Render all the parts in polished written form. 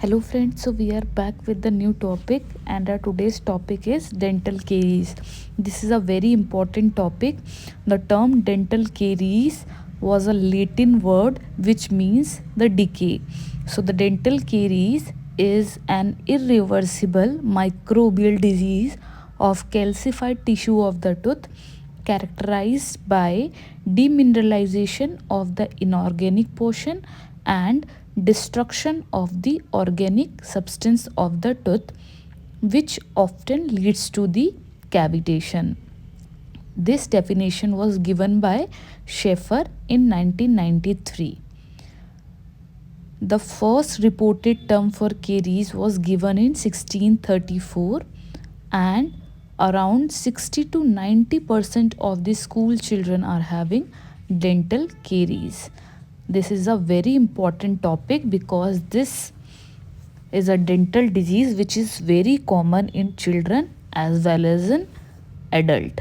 Hello friends, so we are back with the new topic and our today's topic is dental caries. This is a very important topic. The term dental caries was a Latin word which means the decay. So the dental caries is an irreversible microbial disease of calcified tissue of the tooth characterized by demineralization of the inorganic portion and destruction of the organic substance of the tooth, which often leads to the cavitation. This definition was given by Schaeffer in 1993. The first reported term for caries was given in 1634, and around 60 to 90% of the school children are having dental caries. This is a very important topic because this is a dental disease which is very common in children as well as in adult.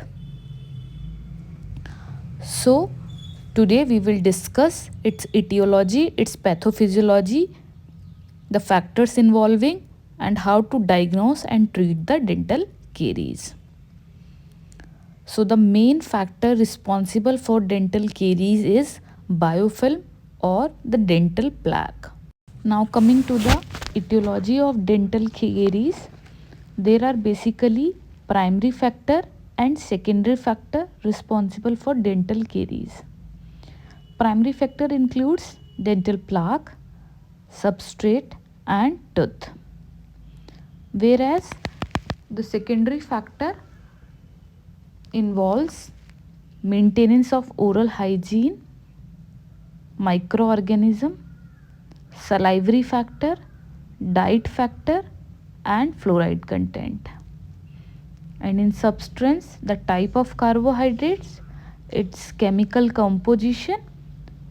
So today we will discuss its etiology, its pathophysiology, the factors involving, and how to diagnose and treat the dental caries. So the main factor responsible for dental caries is biofilm or the dental plaque. Now coming to the etiology of dental caries, there are basically primary factor and secondary factor responsible for dental caries. Primary factor includes dental plaque, substrate and tooth. Whereas the secondary factor involves maintenance of oral hygiene, microorganism, salivary factor, diet factor and fluoride content. And in substance, the type of carbohydrates, its chemical composition,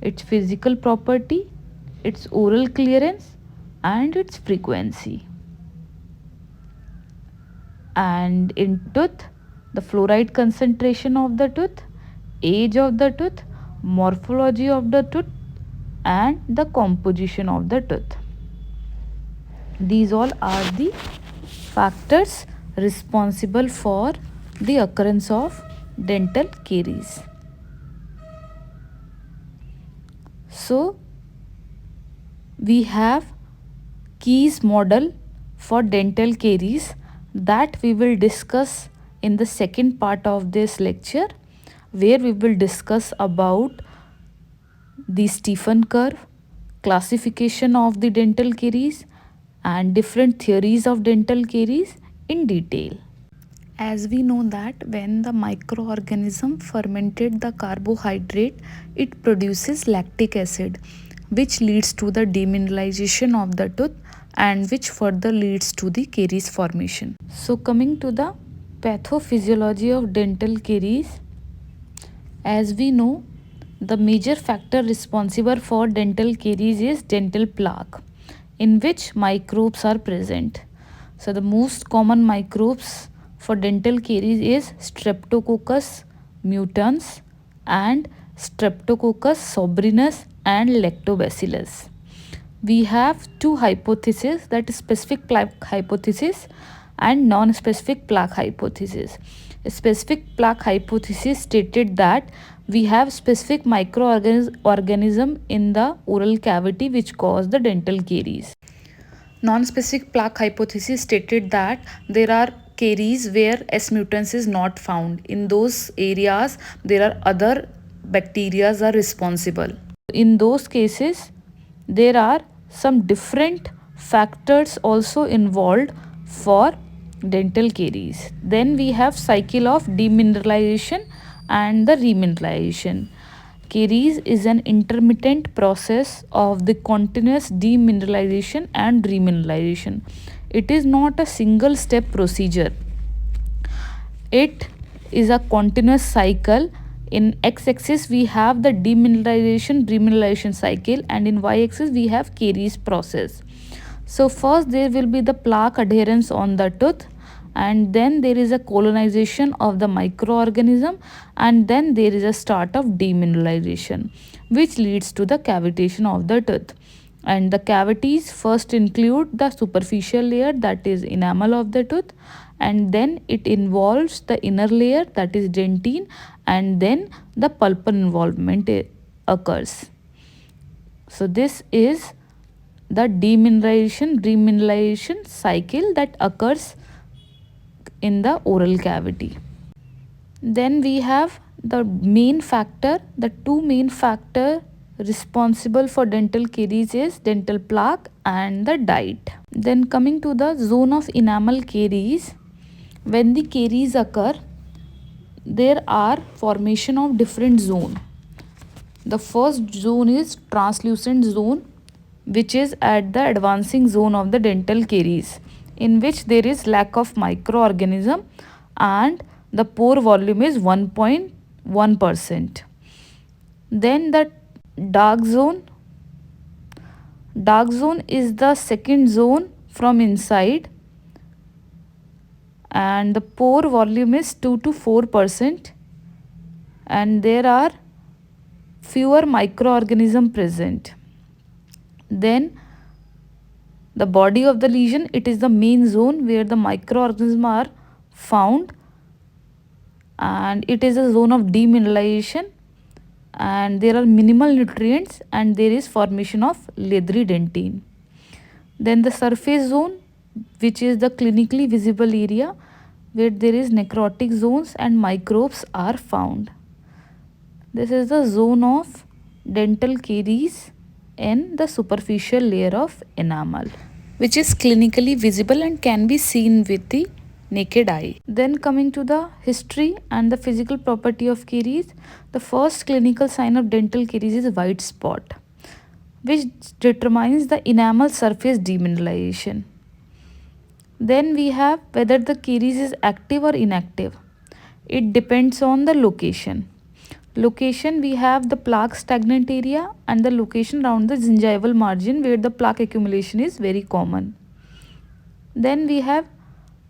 its physical property, its oral clearance and its frequency. And in tooth, the fluoride concentration of the tooth, age of the tooth, morphology of the tooth and the composition of the tooth. These all are the factors responsible for the occurrence of dental caries. So we have Keyes model for dental caries that we will discuss in the second part of this lecture, where we will discuss about the Stephen curve, classification of the dental caries and different theories of dental caries in detail. As we know that when the microorganism fermented the carbohydrate, it produces lactic acid, which leads to the demineralization of the tooth and which further leads to the caries formation. So coming to the pathophysiology of dental caries, as we know, the major factor responsible for dental caries is dental plaque, in which microbes are present. So the most common microbes for dental caries is Streptococcus mutans and Streptococcus sobrinus and Lactobacillus. We have two hypotheses, that is specific plaque hypothesis and non-specific plaque hypothesis. A specific plaque hypothesis stated that we have specific microorganism in the oral cavity which cause the dental caries. Non-specific plaque hypothesis stated that there are caries where S mutans is not found. In those areas, there are other bacteria are responsible. In those cases, there are some different factors also involved for dental caries. Then we have cycle of demineralization and the remineralization. Caries is an intermittent process of the continuous demineralization and remineralization. It is not a single step procedure. It is a continuous cycle. In x-axis we have the demineralization remineralization cycle and in y-axis we have caries process. So first there will be the plaque adherence on the tooth, and then there is a colonization of the microorganism, and then there is a start of demineralization which leads to the cavitation of the tooth. And the cavities first include the superficial layer, that is enamel of the tooth, and then it involves the inner layer, that is dentine, and then the pulpal involvement occurs. So this is the demineralization cycle that occurs in the oral cavity. Then we have the main factor, the two main factor responsible for dental caries is dental plaque and the diet. Then coming to the zone of enamel caries, when the caries occur, there are formation of different zone. The first zone is translucent zone, which is at the advancing zone of the dental caries, in which there is lack of microorganism and the pore volume is 1.1%. Then the dark zone. Dark zone is the second zone from inside and the pore volume is 2 to 4% and there are fewer microorganism present. Then the body of the lesion, it is the main zone where the microorganisms are found and it is a zone of demineralization and there are minimal nutrients and there is formation of leathery dentine. Then the surface zone, which is the clinically visible area where there is necrotic zones and microbes are found. This is the zone of dental caries in the superficial layer of enamel, which is clinically visible and can be seen with the naked eye. Then coming to the history and the physical property of caries, the first clinical sign of dental caries is white spot, which determines the enamel surface demineralization. Then we have whether the caries is active or inactive. It depends on the location. Location, we have the plaque stagnant area and the location around the gingival margin where the plaque accumulation is very common. Then we have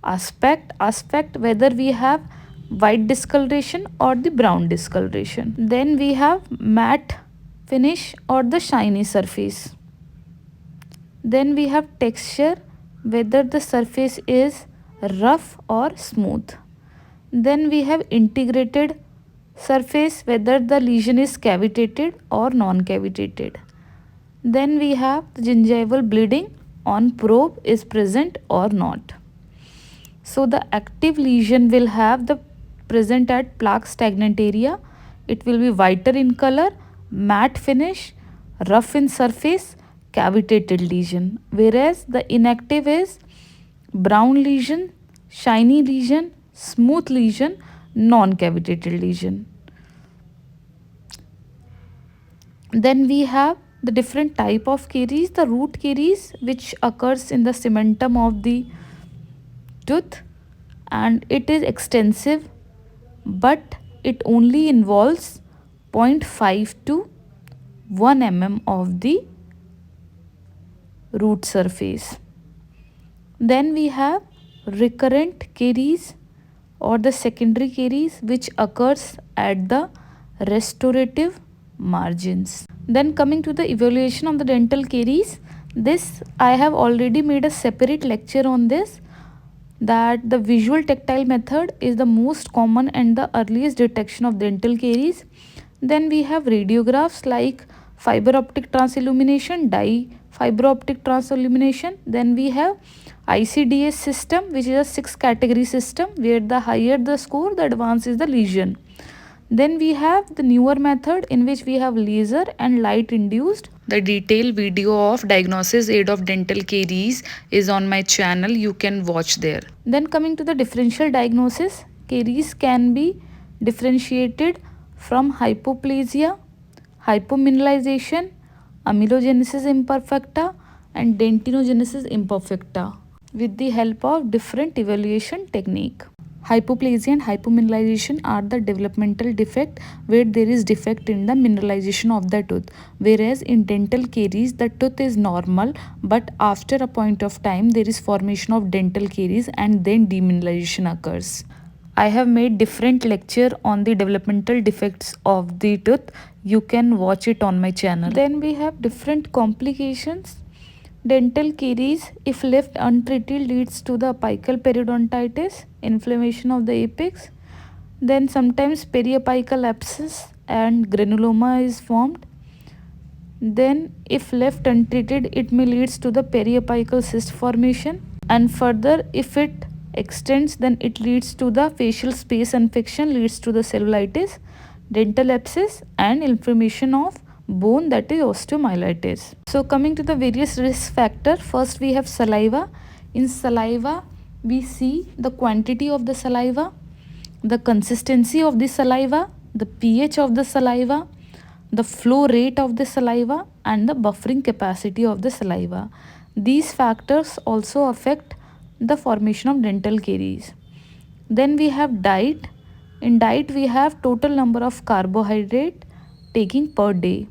aspect, whether we have white discoloration or the brown discoloration. Then we have matte finish or the shiny surface. Then we have texture, whether the surface is rough or smooth. Then we have integrated surface, whether the lesion is cavitated or non-cavitated. Then we have the gingival bleeding on probe is present or not. So the active lesion will have the present at plaque stagnant area. It will be whiter in color, matte finish, rough in surface, cavitated lesion. Whereas the inactive is brown lesion, shiny lesion, smooth lesion, non-cavitated lesion. Then we have the different type of caries, the root caries which occurs in the cementum of the tooth and it is extensive but it only involves 0.5 to 1 mm of the root surface. Then we have recurrent caries or the secondary caries which occurs at the restorative margins. Then coming to the evaluation of the dental caries, this I have already made a separate lecture on this, that the visual tactile method is the most common and the earliest detection of dental caries. Then we have radiographs like fiber optic transillumination, dye fiber optic transillumination. Then we have ICDS system, which is a 6 category system where the higher the score, the advanced is the lesion. Then we have the newer method in which we have laser and light induced. The detailed video of diagnosis aid of dental caries is on my channel. You can watch there. Then coming to the differential diagnosis, caries can be differentiated from hypoplasia, hypomineralization, amelogenesis imperfecta and dentinogenesis imperfecta with the help of different evaluation technique. Hypoplasia and hypomineralization are the developmental defect where there is defect in the mineralization of the tooth, whereas in dental caries the tooth is normal but after a point of time there is formation of dental caries and then demineralization occurs. I have made different lecture on the developmental defects of the tooth. You can watch it on my channel. Then we have different complications. Dental caries, if left untreated, leads to the apical periodontitis, inflammation of the apex. Then sometimes periapical abscess and granuloma is formed. Then if left untreated, it may leads to the periapical cyst formation, and further if it extends, then it leads to the facial space infection, leads to the cellulitis, dental abscess and inflammation of bone, that is osteomyelitis. So coming to the various risk factor, first we have saliva. In saliva we see the quantity of the saliva, the consistency of the saliva, the pH of the saliva, the flow rate of the saliva and the buffering capacity of the saliva. These factors also affect the formation of dental caries. Then we have diet. In diet we have total number of carbohydrate taking per day.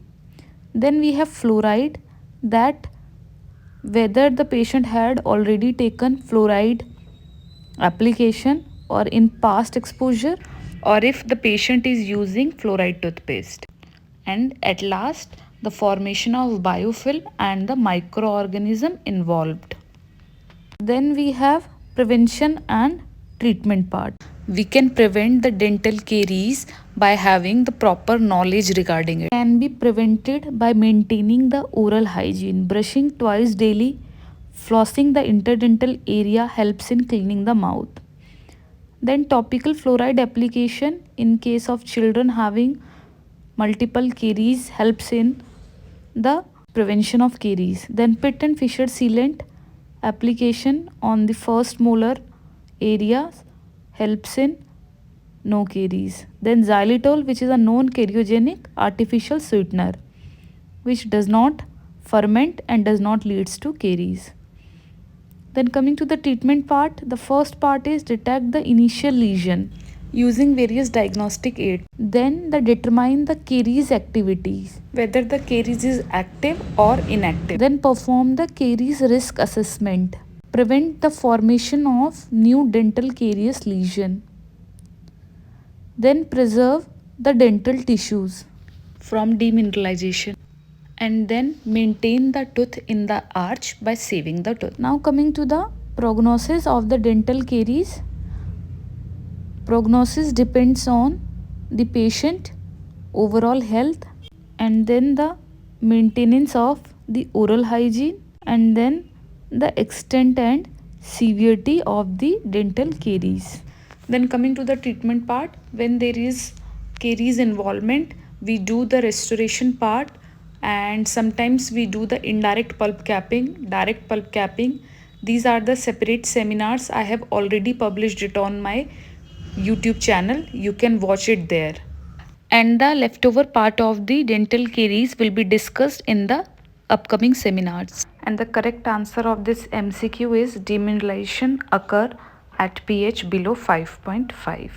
Then we have fluoride, that whether the patient had already taken fluoride application or in past exposure, or if the patient is using fluoride toothpaste. And at last, the formation of biofilm and the microorganism involved. Then we have prevention and treatment part. We can prevent the dental caries by having the proper knowledge regarding it. Can be prevented by maintaining the oral hygiene. Brushing twice daily, flossing the interdental area helps in cleaning the mouth. Then topical fluoride application in case of children having multiple caries helps in the prevention of caries. Then pit and fissure sealant application on the first molar area helps in no caries. Then xylitol, which is a known cariogenic artificial sweetener, which does not ferment and does not leads to caries. Then coming to the treatment part, the first part is detect the initial lesion using various diagnostic aids. Then determine the caries activities, whether the caries is active or inactive. Then perform the caries risk assessment. Prevent the formation of new dental carious lesion. Then preserve the dental tissues from demineralization, and then maintain the tooth in the arch by saving the tooth. Now coming to the prognosis of the dental caries. Prognosis depends on the patient overall health, and then the maintenance of the oral hygiene, and then the extent and severity of the dental caries. Then coming to the treatment part, when there is caries involvement, we do the restoration part, and sometimes we do the indirect pulp capping, direct pulp capping. These are the separate seminars. I have already published it on my YouTube channel. You can watch it there. And the leftover part of the dental caries will be discussed in the upcoming seminars. And the correct answer of this MCQ is demineralization occur at pH below 5.5.